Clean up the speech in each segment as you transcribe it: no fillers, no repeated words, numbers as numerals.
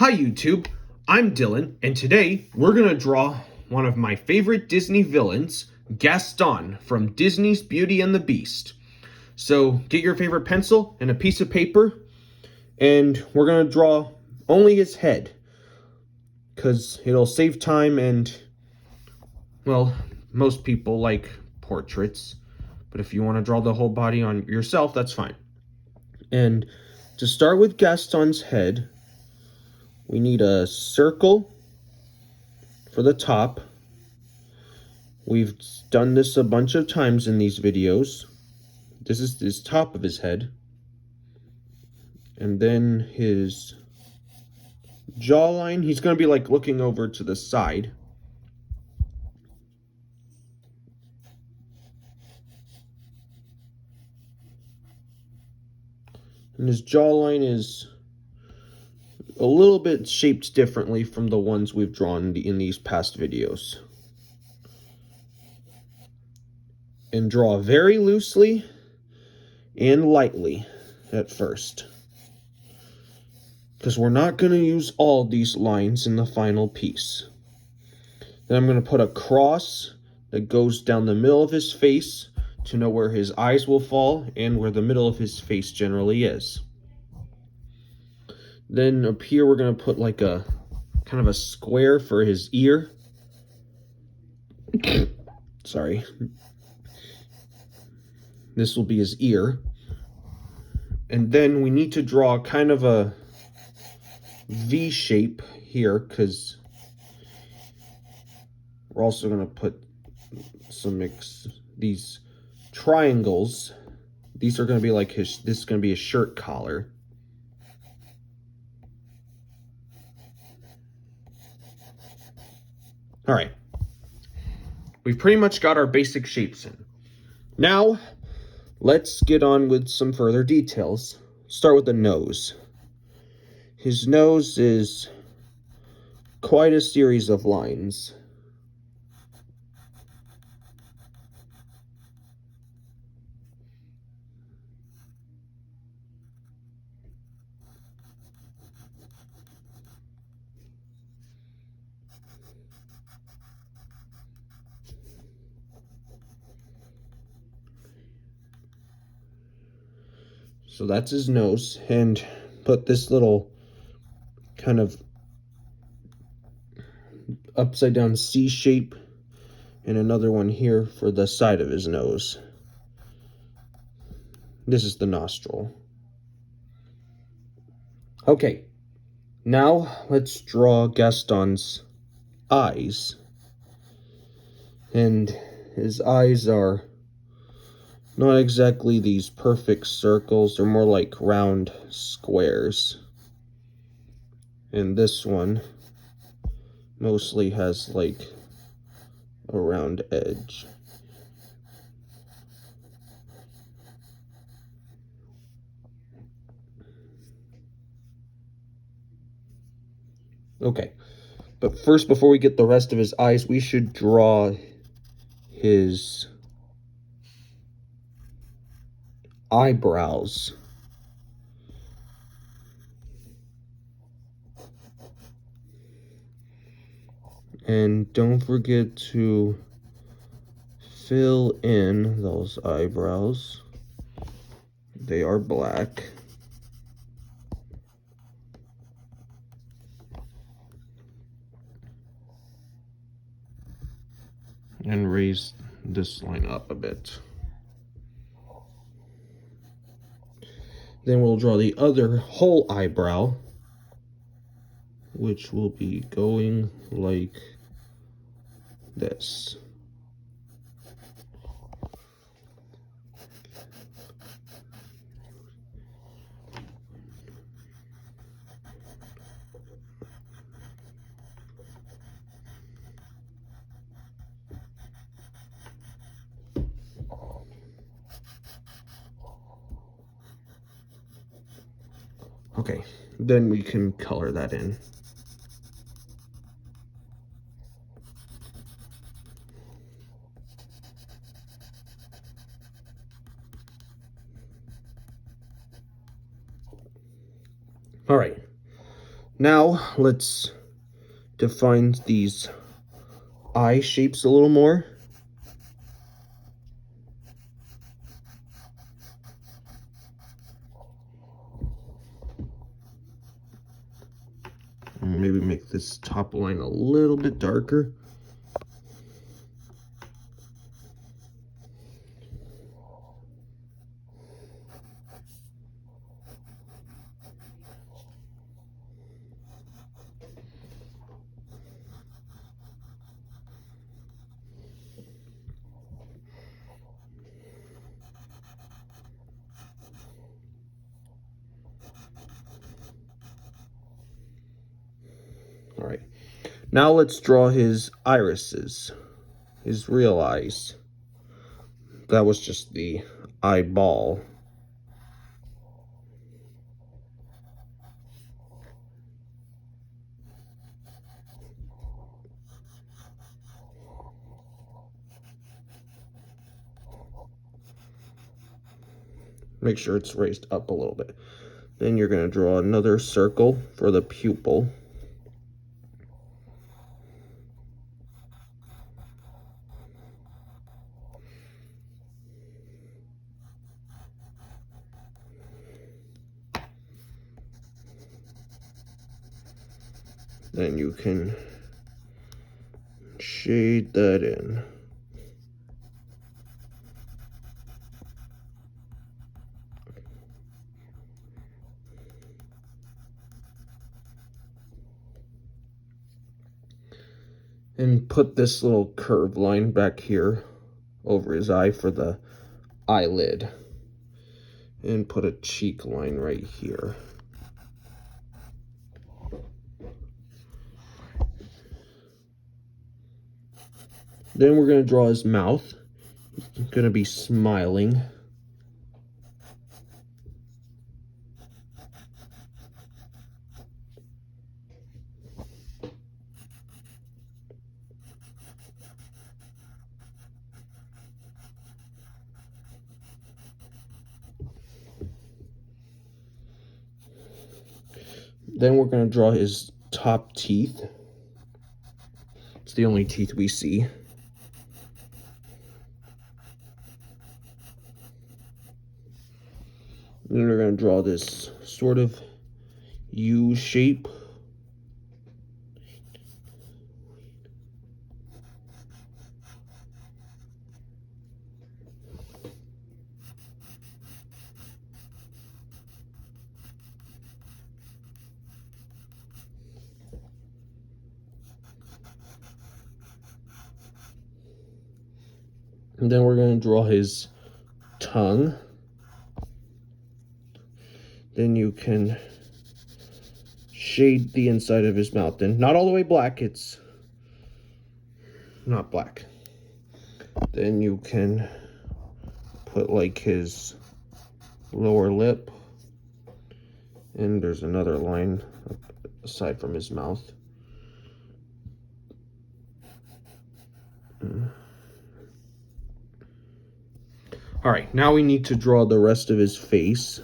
Hi YouTube, I'm Dylan, and today we're gonna draw one of my favorite Disney villains, Gaston from Disney's Beauty and the Beast. So get your favorite pencil and a piece of paper, and we're gonna draw only his head, because it'll save time and, well, most people like portraits, but if you want to draw the whole body on yourself, that's fine. And to start with Gaston's head, we need a circle for the top. We've done this a bunch of times in these videos. This is his top of his head. And then his jawline, he's going to be like looking over to the side. And his jawline is a little bit shaped differently from the ones we've drawn in these past videos. And draw very loosely and lightly at first, because we're not going to use all these lines in the final piece. Then I'm going to put a cross that goes down the middle of his face to know where his eyes will fall and where the middle of his face generally is. Then up here we're going to put like a kind of a square for his ear. Sorry. This will be his ear. And then we need to draw kind of a V shape here, because we're also going to put these triangles. These are going to be like this is going to be a shirt collar. All right. We've pretty much got our basic shapes in. Now, let's get on with some further details. Start with the nose. His nose is quite a series of lines. So that's his nose, and put this little kind of upside down C shape and another one here for the side of his nose. This is the nostril. Okay, now let's draw Gaston's eyes. And his eyes are not exactly these perfect circles, they're more like round squares. And this one mostly has like a round edge. Okay, but first, before we get the rest of his eyes, we should draw his eyebrows. And don't forget to fill in those eyebrows. They are black. And raise this line up a bit. Then we'll draw the other whole eyebrow, which will be going like this. Okay, then we can color that in. All right, Now let's define these eye shapes a little more. And maybe make this top line a little bit darker. All right, now let's draw his irises, his real eyes. That was just the eyeball. Make sure it's raised up a little bit. Then you're going to draw another circle for the pupil. Then you can shade that in. And put this little curved line back here over his eye for the eyelid. And put a cheek line right here. Then we're going to draw his mouth. He's going to be smiling. Then we're going to draw his top teeth. It's the only teeth we see. Then we're going to draw this sort of U shape. And then we're going to draw his tongue. Then you can shade the inside of his mouth. And not all the way black, it's not black. Then you can put like his lower lip. And there's another line aside from his mouth. All right, now we need to draw the rest of his face.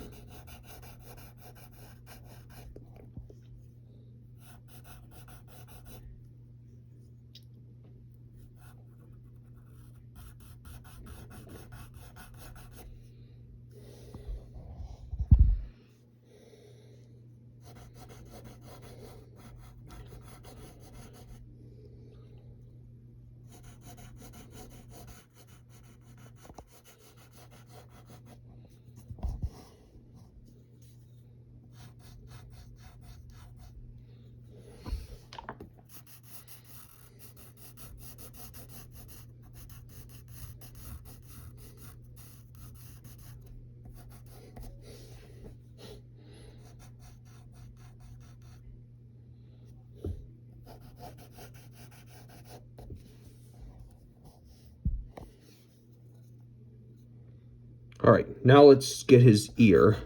All right, now let's get his ear.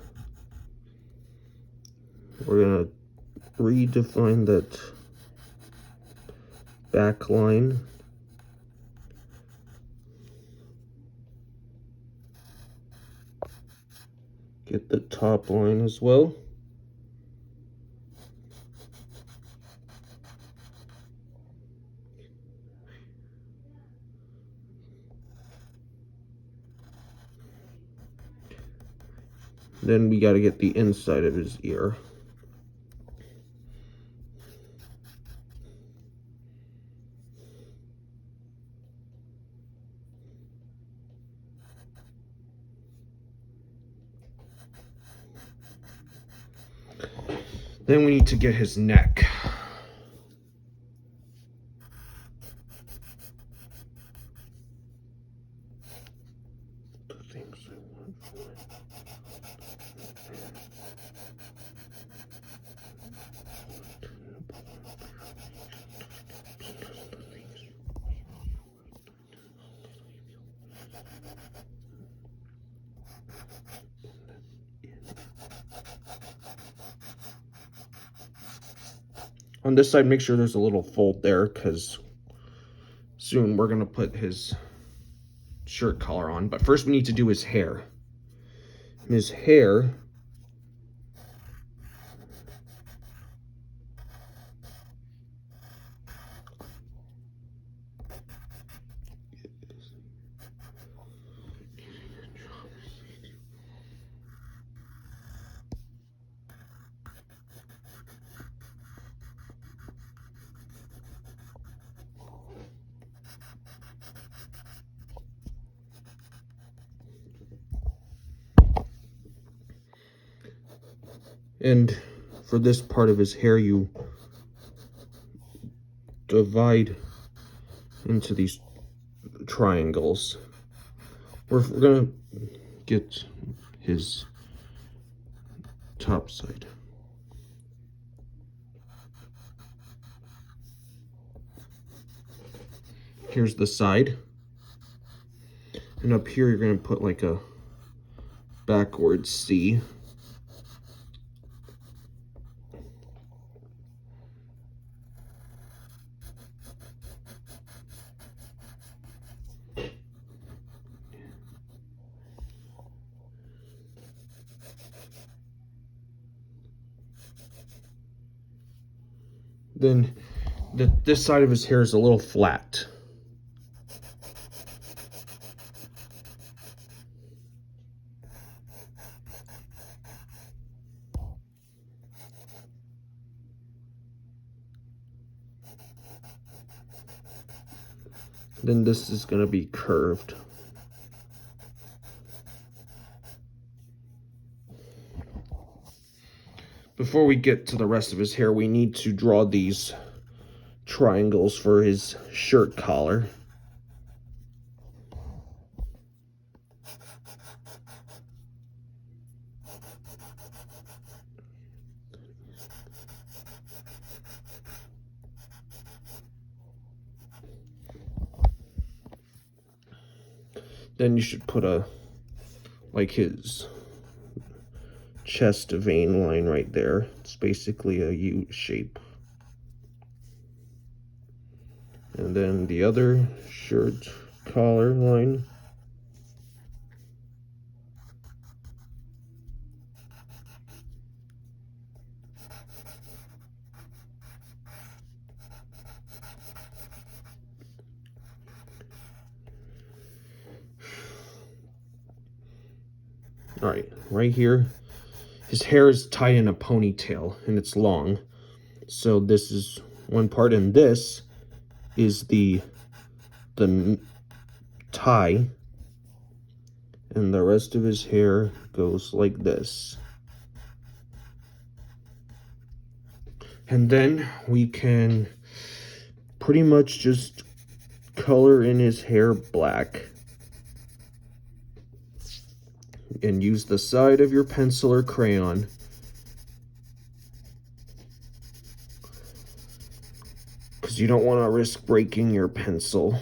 We're gonna redefine that back line. Get the top line as well. Then we got to get the inside of his ear. Then we need to get his neck. On this side, make sure there's a little fold there, because soon we're going to put his shirt collar on. But first we need to do his hair. And his hair, and for this part of his hair, you divide into these triangles. We're gonna get his top side. Here's the side, and up here you're gonna put like a backwards C. Then this side of his hair is a little flat. Then this is going to be curved. Before we get to the rest of his hair, we need to draw these triangles for his shirt collar. Then you should put like his chest vein line right there. It's basically a U shape. And then the other shirt collar line. All right here, his hair is tied in a ponytail and it's long. So this is one part, and this is the tie, and the rest of his hair goes like this. And then we can pretty much just color in his hair black. And use the side of your pencil or crayon because you don't want to risk breaking your pencil.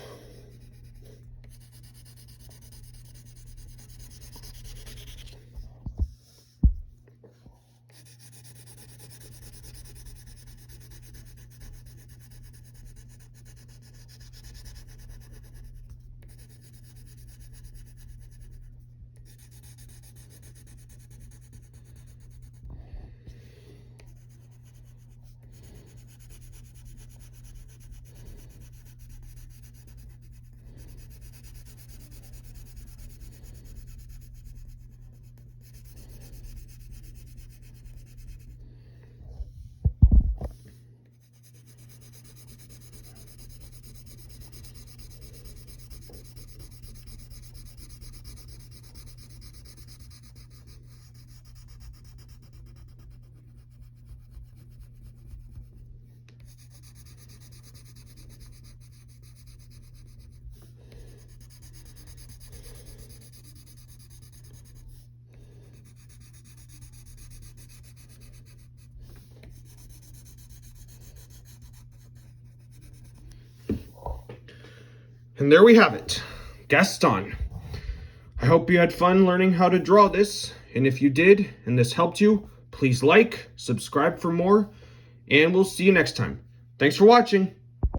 And there we have it, Gaston. I hope you had fun learning how to draw this, and if you did, and this helped you, please like, subscribe for more, and we'll see you next time. Thanks for watching.